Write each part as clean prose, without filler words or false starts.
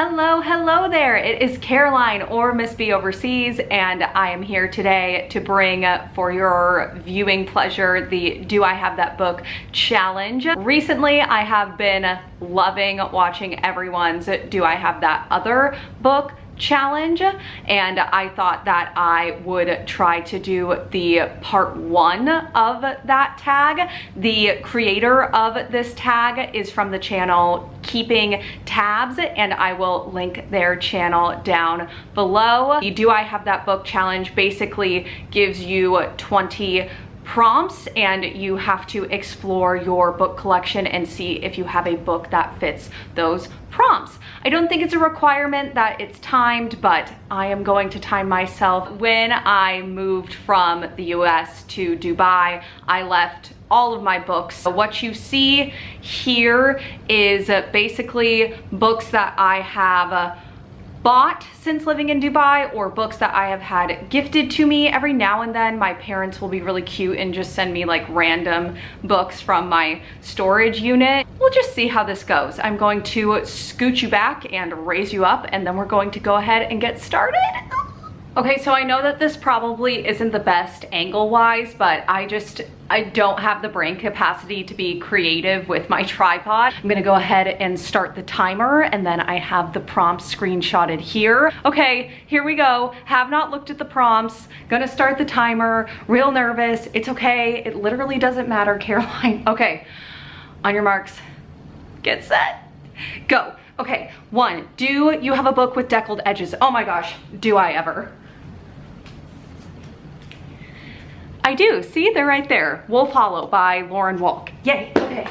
Hello there. It is Caroline or Miss B Overseas, and I am here today to bring for your viewing pleasure the Do I Have That Book challenge. Recently, I have been loving watching everyone's Do I Have That Other Book challenge, and I thought that I would try to do the part 1 of that tag. The creator of this tag is from the channel Keeping Tabs, and I will link their channel down below. The Do I Have That Book challenge basically gives you 20 prompts, and you have to explore your book collection and see if you have a book that fits those prompts. I don't think it's a requirement that it's timed, but I am going to time myself. When I moved from the US to Dubai, I left all of my books. What you see here is basically books that I have bought since living in Dubai, or books that I have had gifted to me. Every now and then my parents will be really cute and just send me like random books from my storage unit. We'll just see how this goes. I'm going to scoot you back and raise you up, and then we're going to go ahead and get started. Okay, so I know that this probably isn't the best angle-wise, but I don't have the brain capacity to be creative with my tripod. I'm gonna go ahead and start the timer, and then I have the prompts screenshotted here. Okay, here we go. Have not looked at the prompts. Gonna start the timer. Real nervous. It's okay. It literally doesn't matter, Caroline. Okay, on your marks, get set, go. Okay, 1, do you have a book with deckled edges? Oh my gosh, do I ever? I do, see, they're right there. Wolf Hollow by Lauren Wolk. Yay, okay.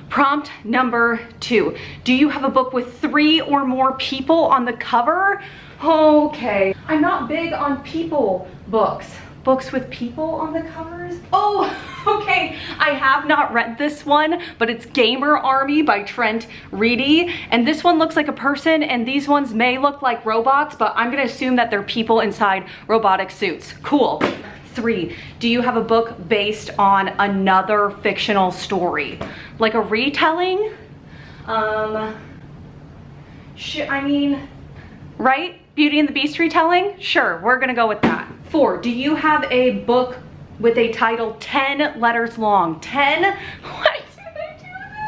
Prompt number 2, do you have a book with 3 or more people on the cover? Okay, I'm not big on people books. Books with people on the covers? Oh, okay, I have not read this one, but it's Gamer Army by Trent Reedy, and this one looks like a person, and these ones may look like robots, but I'm gonna assume that they're people inside robotic suits. Cool. 3, do you have a book based on another fictional story? Like a retelling? I mean, right? Beauty and the Beast retelling? Sure, we're gonna go with that. 4, do you have a book with a title 10 letters long? 10? Why did I do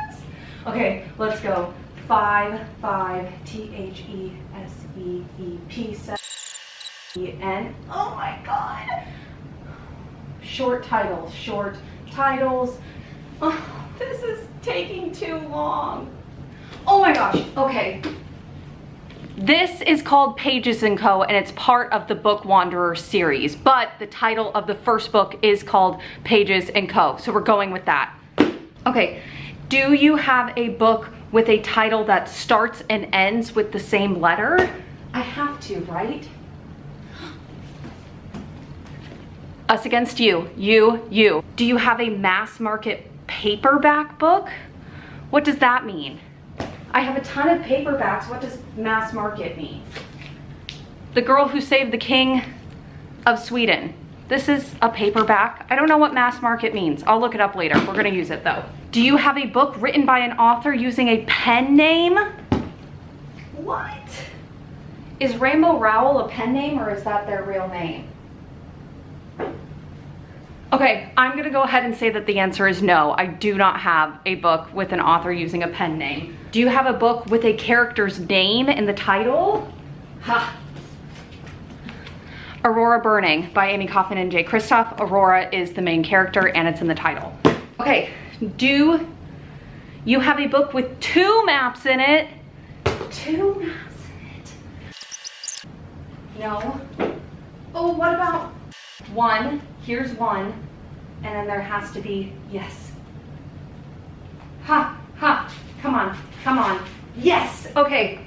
this? Okay, let's go. 5, T-H-E-S-E-E-P, 7-E-N. Oh my God. Short titles. Oh, this is taking too long. Oh my gosh, okay. This is called Pages & Co, and it's part of the Book Wanderer series, but the title of the first book is called Pages & Co, so we're going with that. Okay, do you have a book with a title that starts and ends with the same letter? I have to, right? Us Against You, you. Do you have a Mass Market Paperback book? What does that mean? I have a ton of paperbacks. What does mass market mean? The Girl Who Saved the King of Sweden. This is a paperback. I don't know what mass market means. I'll look it up later. We're gonna use it though. Do you have a book written by an author using a pen name? What? Is Rainbow Rowell a pen name, or is that their real name? Okay, I'm gonna go ahead and say that the answer is no. I do not have a book with an author using a pen name. Do you have a book with a character's name in the title? Ha. Aurora Burning by Amy Kaufman and Jay Kristoff. Aurora is the main character, and it's in the title. Okay, do you have a book with 2 maps in it? 2 maps in it. No. Oh, what about 1? Here's 1, and then there has to be, yes. Ha, come on, yes, okay.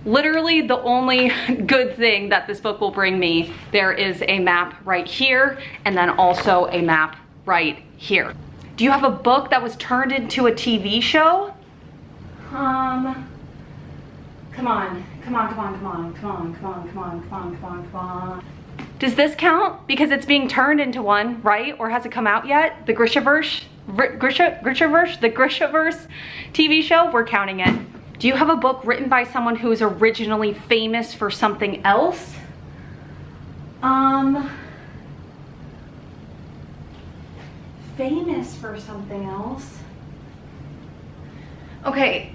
Literally the only good thing that this book will bring me, there is a map right here, and then also a map right here. Do you have a book that was turned into a TV show? Come on. Does this count? Because it's being turned into one, right? Or has it come out yet? The Grishaverse TV show, we're counting it. Do you have a book written by someone who is originally famous for something else? Famous for something else. Okay,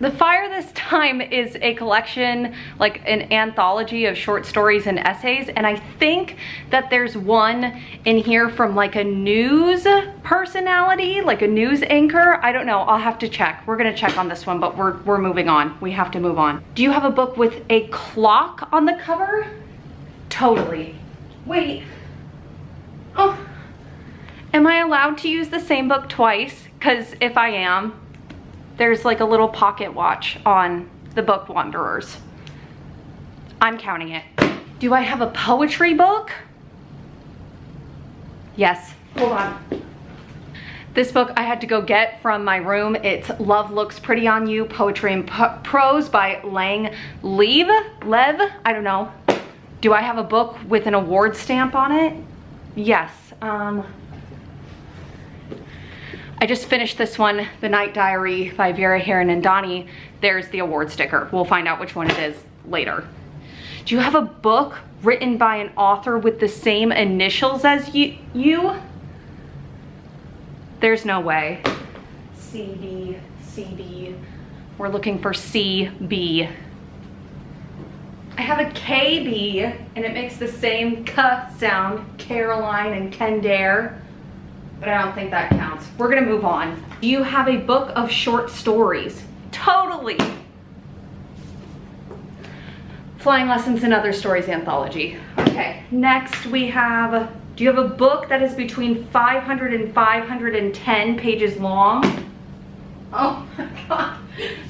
The Fire This Time is a collection, like an anthology of short stories and essays, and I think that there's one in here from like a news personality, like a news anchor. I don't know, I'll have to check. We're gonna check on this one, but we're moving on. We have to move on. Do you have a book with a clock on the cover? Totally. Wait. Oh. Am I allowed to use the same book twice? Because if I am, there's like a little pocket watch on the Book Wanderers. I'm counting it. Do I have a poetry book? Yes. Hold on. This book I had to go get from my room. It's Love Looks Pretty on You, Poetry and Prose by Lang Lev? I don't know. Do I have a book with an award stamp on it? Yes. I just finished this one, The Night Diary by Vera Heron and Donnie. There's the award sticker. We'll find out which one it is later. Do you have a book written by an author with the same initials as you? There's no way. CB. We're looking for CB. I have a KB, and it makes the same K sound, Caroline and Kendare. But I don't think that counts. We're gonna move on. Do you have a book of short stories? Totally. Flying Lessons and Other Stories anthology. Okay, next we have, do you have a book that is between 500 and 510 pages long? Oh my God,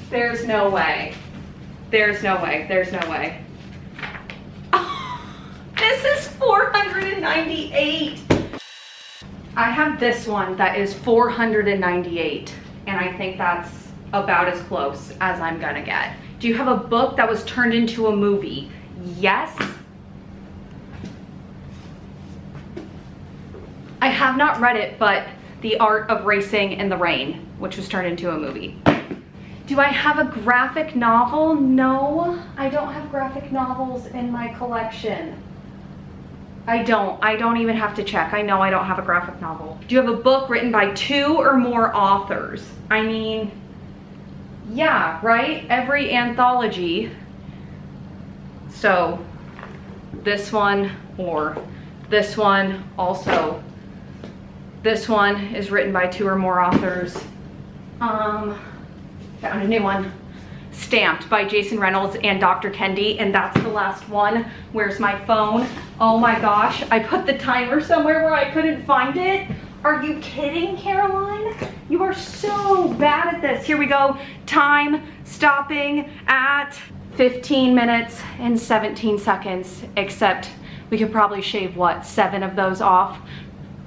there's no way. There's no way, there's no way. Oh, this is 498. I have this one that is 498, and I think that's about as close as I'm gonna get. Do you have a book that was turned into a movie? Yes. I have not read it, but The Art of Racing in the Rain, which was turned into a movie. Do I have a graphic novel? No, I don't have graphic novels in my collection. I don't even have to check. I know I don't have a graphic novel. Do you have a book written by 2 or more authors? I mean, yeah, right? Every anthology. So this one or this one also. This one is written by 2 or more authors. Found a new one. Stamped by Jason Reynolds and Dr. Kendi, and that's the last one. Where's my phone? Oh my gosh, I put the timer somewhere where I couldn't find it. Are you kidding, Caroline? You are so bad at this. Here we go. Time stopping at 15 minutes and 17 seconds, except we could probably shave, what, 7 of those off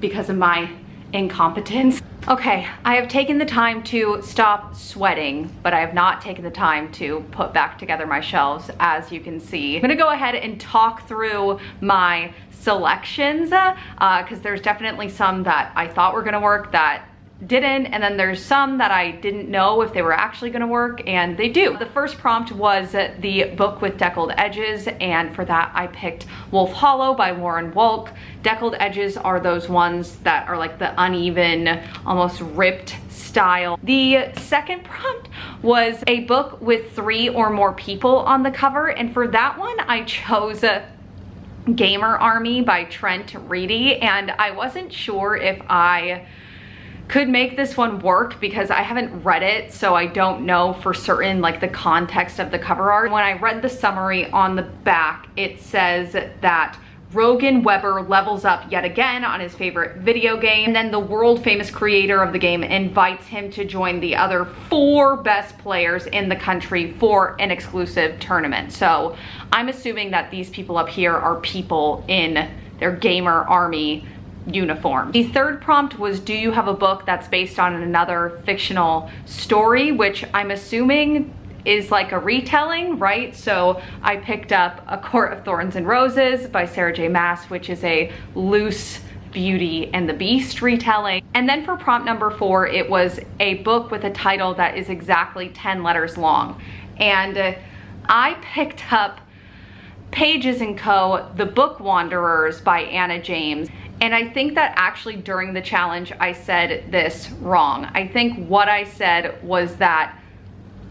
because of my incompetence. Okay, I have taken the time to stop sweating, but I have not taken the time to put back together my shelves, as you can see. I'm gonna go ahead and talk through my selections, because there's definitely some that I thought were gonna work that didn't, and then there's some that I didn't know if they were actually gonna work, and they do. The first prompt was the book with deckled edges, and for that I picked Wolf Hollow by Warren Wolk. Deckled edges are those ones that are like the uneven, almost ripped style. The second prompt was a book with 3 or more people on the cover, and for that one I chose Gamer Army by Trent Reedy, and I wasn't sure if I could make this one work because I haven't read it, so I don't know for certain like the context of the cover art. When I read the summary on the back, it says that Rogan Weber levels up yet again on his favorite video game, and then the world famous creator of the game invites him to join the other 4 best players in the country for an exclusive tournament. So I'm assuming that these people up here are people in their Gamer Army uniform. The third prompt was, do you have a book that's based on another fictional story, which I'm assuming is like a retelling, right? So I picked up A Court of Thorns and Roses by Sarah J. Maas, which is a loose Beauty and the Beast retelling. And then for prompt number 4, it was a book with a title that is exactly 10 letters long. And I picked up Pages & Co., The Book Wanderers by Anna James. And I think that actually during the challenge, I said this wrong. I think what I said was that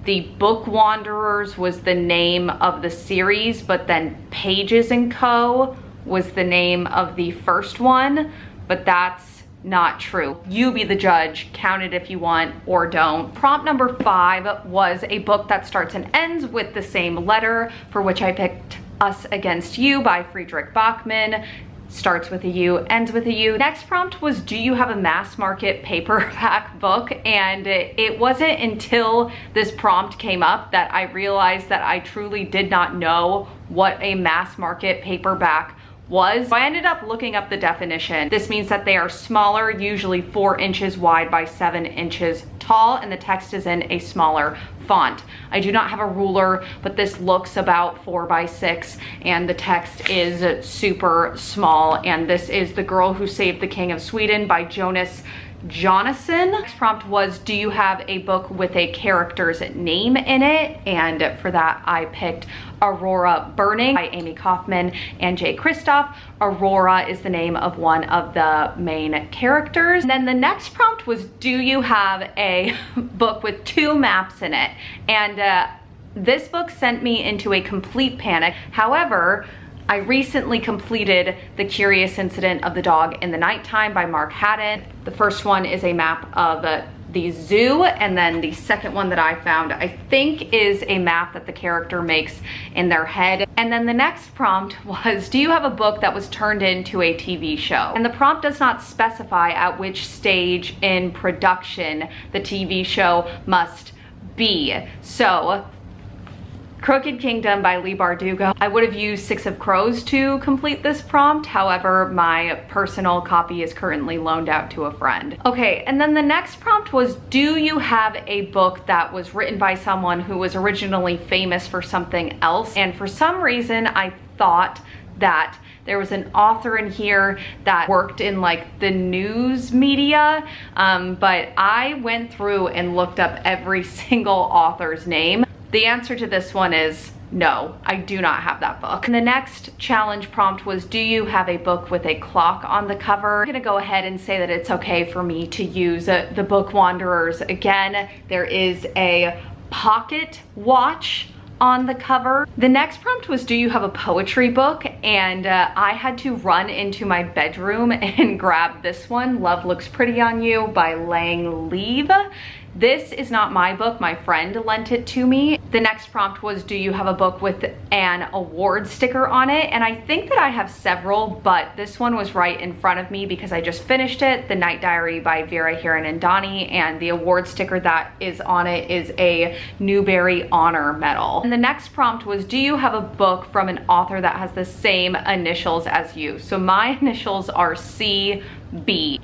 The Book Wanderers was the name of the series, but then Pages & Co. was the name of the first one, but that's not true. You be the judge, count it if you want or don't. Prompt number 5 was a book that starts and ends with the same letter, for which I picked Us Against You by Friedrich Bachmann. Starts with a U, ends with a U. Next prompt was, do you have a Mass Market Paperback book? And it wasn't until this prompt came up that I realized that I truly did not know what a Mass Market Paperback was. So I ended up looking up the definition. This means that they are smaller, usually 4 inches wide by 7 inches tall, and the text is in a smaller font. I do not have a ruler, but this looks about 4 by 6, and the text is super small. And this is The Girl Who Saved the King of Sweden by Jonas Jonasson. Next prompt was, do you have a book with a character's name in it? And for that, I picked Aurora Burning by Amy Kaufman and Jay Kristoff. Aurora is the name of one of the main characters. And then the next prompt was, do you have a book with 2 maps in it? And this book sent me into a complete panic. However, I recently completed The Curious Incident of the Dog in the Nighttime by Mark Haddon. The first one is a map of the zoo, and then the second one that I found, I think, is a map that the character makes in their head. And then the next prompt was, do you have a book that was turned into a TV show? And the prompt does not specify at which stage in production the TV show must be. So Crooked Kingdom by Leigh Bardugo. I would have used 6 of Crows to complete this prompt. However, my personal copy is currently loaned out to a friend. Okay, and then the next prompt was, do you have a book that was written by someone who was originally famous for something else? And for some reason, I thought that there was an author in here that worked in like the news media, but I went through and looked up every single author's name. The answer to this one is no, I do not have that book. And the next challenge prompt was, do you have a book with a clock on the cover? I'm gonna go ahead and say that it's okay for me to use The Book Wanderers. Again, there is a pocket watch on the cover. The next prompt was, do you have a poetry book? And I had to run into my bedroom and grab this one, Love Looks Pretty on You by Lang Leave. This is not my book, my friend lent it to me. The next prompt was, do you have a book with an award sticker on it? And I think that I have several, but this one was right in front of me because I just finished it, The Night Diary by Vera Hiran-Andani, and the award sticker that is on it is a Newbery Honor Medal. And the next prompt was, do you have a book from an author that has the same initials as you? So my initials are CB.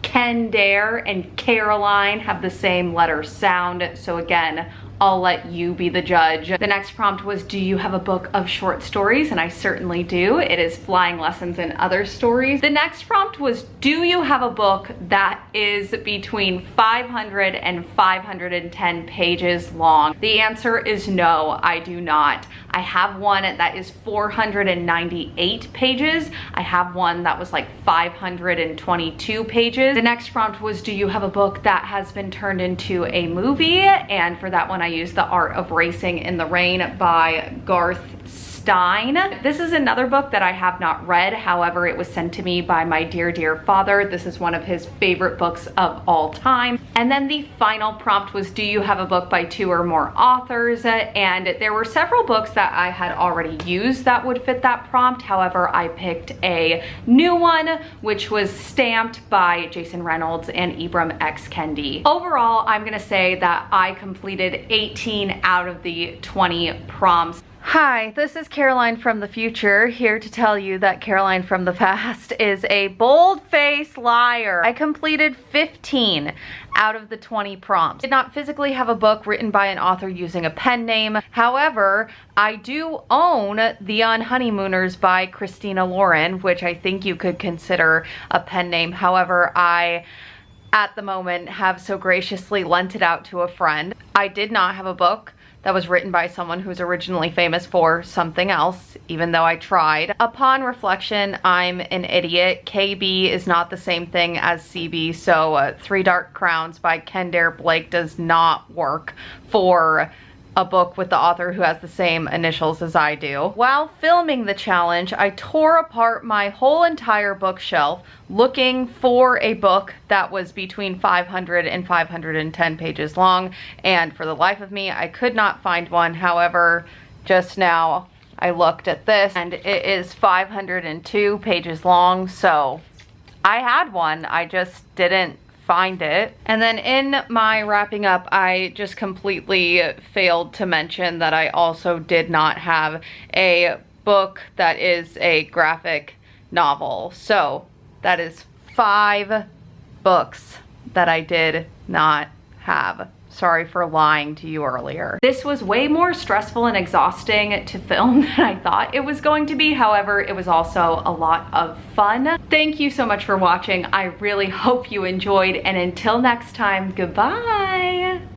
Ken Dare and Caroline have the same letter sound, so again, I'll let you be the judge. The next prompt was, do you have a book of short stories? And I certainly do. It is Flying Lessons and Other Stories. The next prompt was, do you have a book that is between 500 and 510 pages long? The answer is no, I do not. I have one that is 498 pages. I have one that was like 522 pages. The next prompt was, do you have a book that has been turned into a movie? And for that one, I used The Art of Racing in the Rain by Garth Stein. This is another book that I have not read. However, it was sent to me by my dear father. This is one of his favorite books of all time. And then the final prompt was, do you have a book by 2 or more authors? And there were several books that I had already used that would fit that prompt. However, I picked a new one, which was Stamped by Jason Reynolds and Ibram X. Kendi. Overall, I'm gonna say that I completed 18 out of the 20 prompts. Hi, this is Caroline from the future, here to tell you that Caroline from the past is a bold-faced liar. I completed 15 out of the 20 prompts. I did not physically have a book written by an author using a pen name. However, I do own The Unhoneymooners by Christina Lauren, which I think you could consider a pen name. However, I, at the moment, have so graciously lent it out to a friend. I did not have a book that was written by someone who's originally famous for something else, even though I tried. Upon reflection, I'm an idiot. KB is not the same thing as CB, so Three Dark Crowns by Kendare Blake does not work for a book with the author who has the same initials as I do. While filming the challenge, I tore apart my whole entire bookshelf looking for a book that was between 500 and 510 pages long, and for the life of me, I could not find one. However, just now I looked at this and it is 502 pages long, so I had one, I just didn't find it. And then in my wrapping up, I just completely failed to mention that I also did not have a book that is a graphic novel. So that is 5 books that I did not have. Sorry for lying to you earlier. This was way more stressful and exhausting to film than I thought it was going to be. However, it was also a lot of fun. Thank you so much for watching. I really hope you enjoyed, and until next time, goodbye.